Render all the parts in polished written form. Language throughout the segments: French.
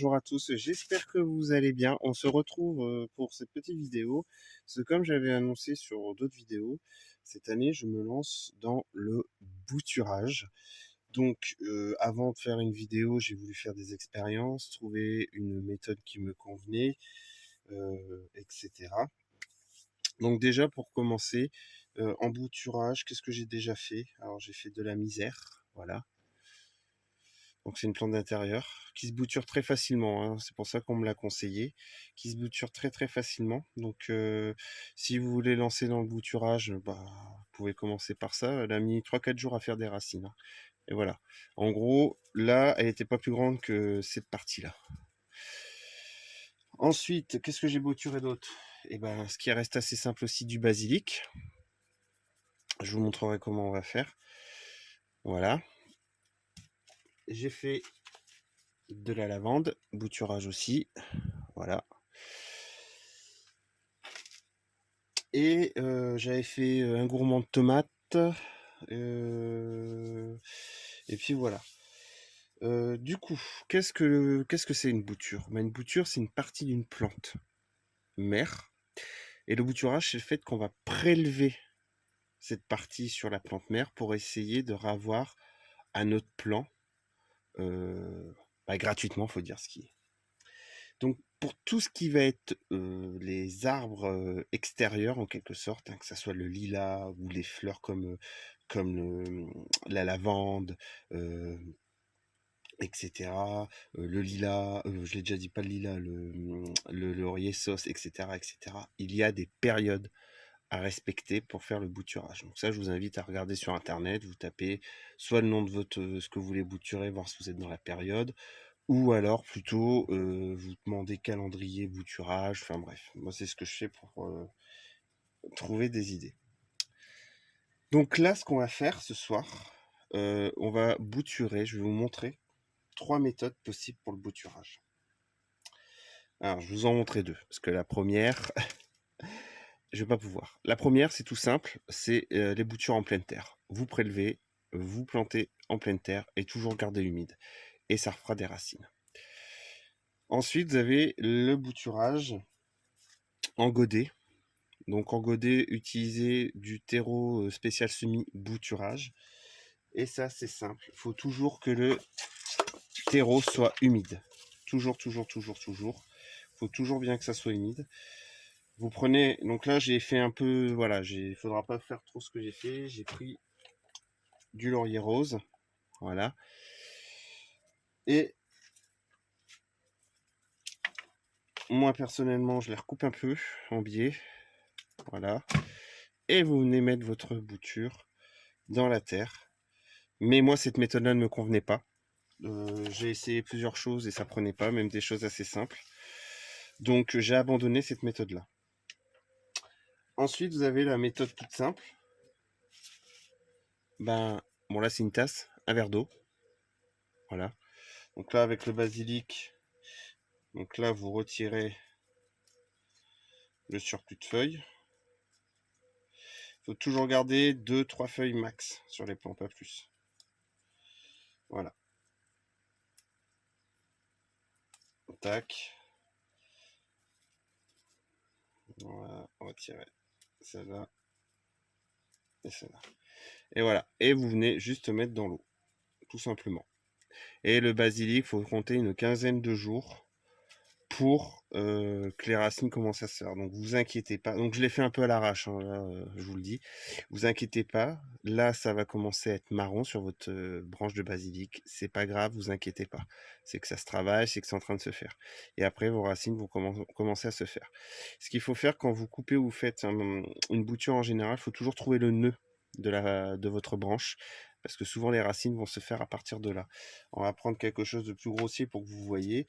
bonjour à tous, j'espère que vous allez bien. On se retrouve pour cette petite vidéo. Parce que comme j'avais annoncé sur d'autres vidéos, cette année je me lance dans le bouturage. Donc avant de faire une vidéo, j'ai voulu faire des expériences, trouver une méthode qui me convenait, etc. Donc déjà pour commencer, en bouturage, qu'est-ce que j'ai déjà fait? Alors j'ai fait de la misère, voilà. Donc c'est une plante d'intérieur qui se bouture très facilement, hein, c'est pour ça qu'on me l'a conseillé, qui se bouture très très facilement. Donc si vous voulez lancer dans le bouturage, bah, vous pouvez commencer par ça. Elle a mis 3-4 jours à faire des racines, hein. Et voilà. En gros, là, elle n'était pas plus grande que cette partie-là. Ensuite, qu'est-ce que j'ai bouturé d'autre? Et ben, ce qui reste assez simple aussi, du basilic. Je vous montrerai comment on va faire. Voilà. J'ai fait de la lavande, bouturage aussi. Voilà. Et j'avais fait un gourmand de tomates. Et puis voilà. Du coup, qu'est-ce que c'est une bouture? Ben, une bouture, c'est une partie d'une plante mère. Et le bouturage, c'est le fait qu'on va prélever cette partie sur la plante mère pour essayer de ravoir un autre plant gratuitement, faut dire ce qui est. Donc pour tout ce qui va être les arbres extérieurs en quelque sorte, hein, que ça soit le lilas ou les fleurs comme la lavande, euh, etc. Le lilas, je l'ai déjà dit, pas le lilas, le laurier sauce, etc., etc. Il y a des périodes à respecter pour faire le bouturage. Donc ça, je vous invite à regarder sur internet, vous tapez soit le nom de ce que vous voulez bouturer, voir si vous êtes dans la période, ou alors plutôt vous demandez calendrier, bouturage, enfin bref, moi c'est ce que je fais pour trouver des idées. Donc là, ce qu'on va faire ce soir, on va bouturer, je vais vous montrer 3 méthodes possibles pour le bouturage. Alors, je vous en montrer 2, parce que la première, je vais pas pouvoir. La première, c'est tout simple, c'est les boutures en pleine terre. Vous prélevez, vous plantez en pleine terre et toujours garder humide. Et ça refera des racines. Ensuite, vous avez le bouturage en godet. Donc en godet, utilisez du terreau spécial semi-bouturage. Et ça, c'est simple. Il faut toujours que le terreau soit humide. Toujours, toujours, toujours, toujours. Il faut toujours bien que ça soit humide. Vous prenez, donc là j'ai fait un peu, voilà, il faudra pas faire trop ce que j'ai fait. J'ai pris du laurier rose, voilà. Et moi personnellement, je les recoupe un peu en biais, voilà. Et vous venez mettre votre bouture dans la terre. Mais moi, cette méthode-là ne me convenait pas. J'ai essayé plusieurs choses et ça prenait pas, même des choses assez simples. Donc j'ai abandonné cette méthode-là. Ensuite, vous avez la méthode toute simple. Ben, bon là c'est une tasse, un verre d'eau. Voilà. Donc là avec le basilic, donc là vous retirez le surplus de feuilles. Il faut toujours garder 2-3 feuilles max sur les plants, pas plus. Voilà. Tac. Voilà, on va tirer celle-là et celle-là. Et voilà. Et vous venez juste mettre dans l'eau, tout simplement. Et le basilic, il faut compter une quinzaine de jours pour que les racines commencent à se faire. Donc vous inquiétez pas. Donc je l'ai fait un peu à l'arrache, hein, là, je vous le dis. Vous inquiétez pas. Là, ça va commencer à être marron sur votre branche de basilic. C'est pas grave, vous inquiétez pas. C'est que ça se travaille, c'est que c'est en train de se faire. Et après, vos racines vont commencer à se faire. Ce qu'il faut faire quand vous coupez ou vous faites une bouture en général, il faut toujours trouver le nœud de votre branche. Parce que souvent les racines vont se faire à partir de là. On va prendre quelque chose de plus grossier pour que vous voyez.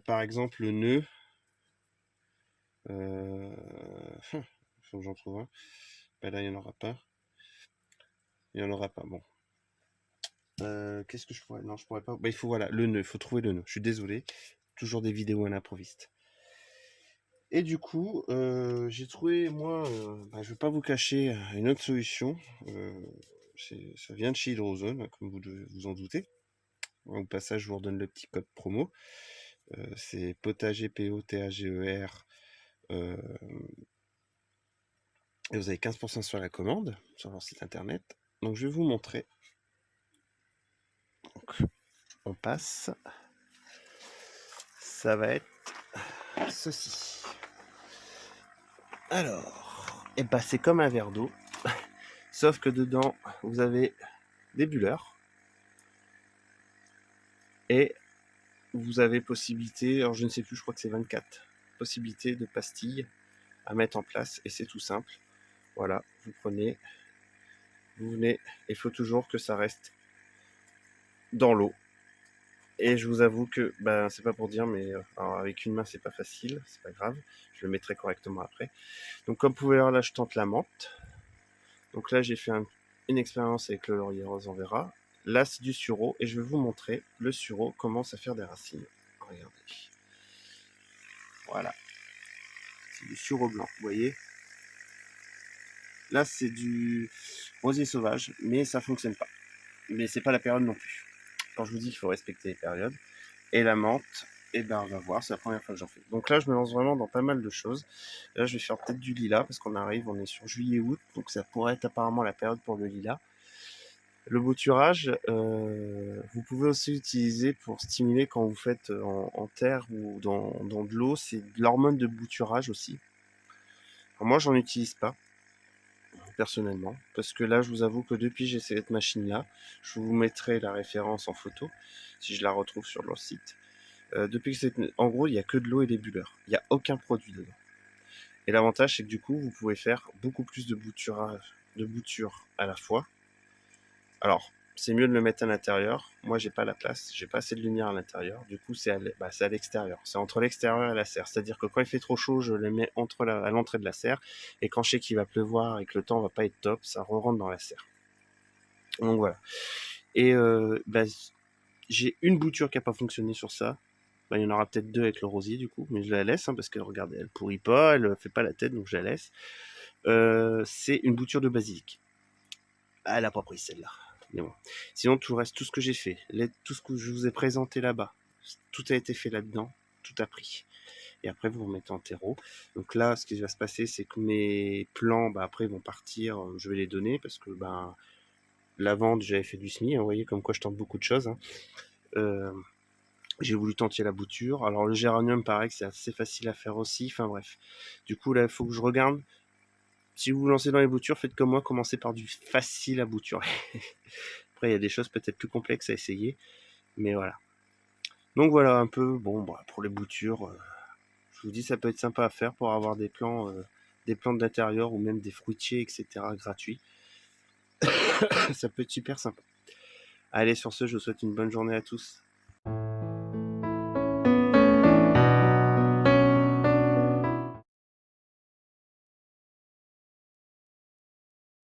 Par exemple, le nœud. Faut que j'en trouve un. Ben là, il n'y en aura pas. Il n'y en aura pas. Bon. Qu'est-ce que je pourrais. Non, je pourrais pas. Ben, il faut, voilà, le nœud. Il faut trouver le nœud. Je suis désolé. Toujours des vidéos à l'improviste. Et du coup, j'ai trouvé, moi, je vais pas vous cacher une autre solution. Ça vient de chez Hydrozone, comme vous devez vous en douter. Au passage, je vous redonne le petit code promo. C'est potager, Potager, euh, et vous avez 15% sur la commande sur leur site internet. Donc je vais vous montrer. Donc, on passe. Ça va être ceci. Alors, et bah c'est comme un verre d'eau, sauf que dedans vous avez des bulleurs et vous avez possibilité, alors je ne sais plus, je crois que c'est 24 possibilités de pastilles à mettre en place et c'est tout simple. Voilà, vous prenez, vous venez, il faut toujours que ça reste dans l'eau. Et je vous avoue que, ben, c'est pas pour dire, mais alors avec une main c'est pas facile, c'est pas grave, je le mettrai correctement après. Donc comme vous pouvez voir là, je tente la menthe. Donc là j'ai fait une expérience avec le laurier rose en verra. Là c'est du sureau et je vais vous montrer le sureau commence à faire des racines. Regardez. Voilà. C'est du sureau blanc, vous voyez. Là c'est du rosier sauvage, mais ça fonctionne pas. Mais c'est pas la période non plus. Quand je vous dis qu'il faut respecter les périodes. Et la menthe, et ben on va voir, c'est la première fois que j'en fais. Donc là je me lance vraiment dans pas mal de choses. Là je vais faire peut-être du lilas parce qu'on arrive, on est sur juillet-août, donc ça pourrait être apparemment la période pour le lilas. Le bouturage, vous pouvez aussi l'utiliser pour stimuler quand vous faites en terre ou dans de l'eau, c'est de l'hormone de bouturage aussi. Alors moi j'en utilise pas personnellement, parce que là je vous avoue que depuis j'ai cette machine là, je vous mettrai la référence en photo si je la retrouve sur leur site. Depuis que c'est, en gros il n'y a que de l'eau et des bulleurs, il n'y a aucun produit dedans. Et l'avantage c'est que du coup vous pouvez faire beaucoup plus de boutures à la fois. Alors c'est mieux de le mettre à l'intérieur. Moi j'ai pas la place, j'ai pas assez de lumière à l'intérieur. Du coup c'est à l'extérieur. C'est entre l'extérieur et la serre. C'est-à-dire que quand il fait trop chaud, je les mets à l'entrée de la serre. Et quand je sais qu'il va pleuvoir et que le temps va pas être top, ça rentre dans la serre. Donc voilà. Et j'ai une bouture qui a pas fonctionné sur ça. Il y en aura peut-être deux avec le rosier du coup, mais je la laisse parce que regardez, elle pourrit pas, elle fait pas la tête, donc je la laisse. C'est une bouture de basilic. Ah, elle a pas pris celle-là. Mais bon. Sinon, tout le reste, tout ce que j'ai fait, tout ce que je vous ai présenté là-bas, tout a été fait là-dedans, tout a pris. Et après, vous remettez en terreau. Donc là, ce qui va se passer, c'est que mes plants, après, ils vont partir. Je vais les donner parce que la vente, j'avais fait du SMI. Vous voyez, comme quoi je tente beaucoup de choses. J'ai voulu tenter la bouture. Alors le géranium, pareil, c'est assez facile à faire aussi. Enfin bref. Du coup, là, il faut que je regarde. Si vous vous lancez dans les boutures, faites comme moi, commencez par du facile à bouturer. Après, il y a des choses peut-être plus complexes à essayer. Mais voilà. Donc voilà un peu, pour les boutures, je vous dis, ça peut être sympa à faire pour avoir des plantes d'intérieur ou même des fruitiers, etc. gratuits. Ça peut être super sympa. Allez, sur ce, je vous souhaite une bonne journée à tous.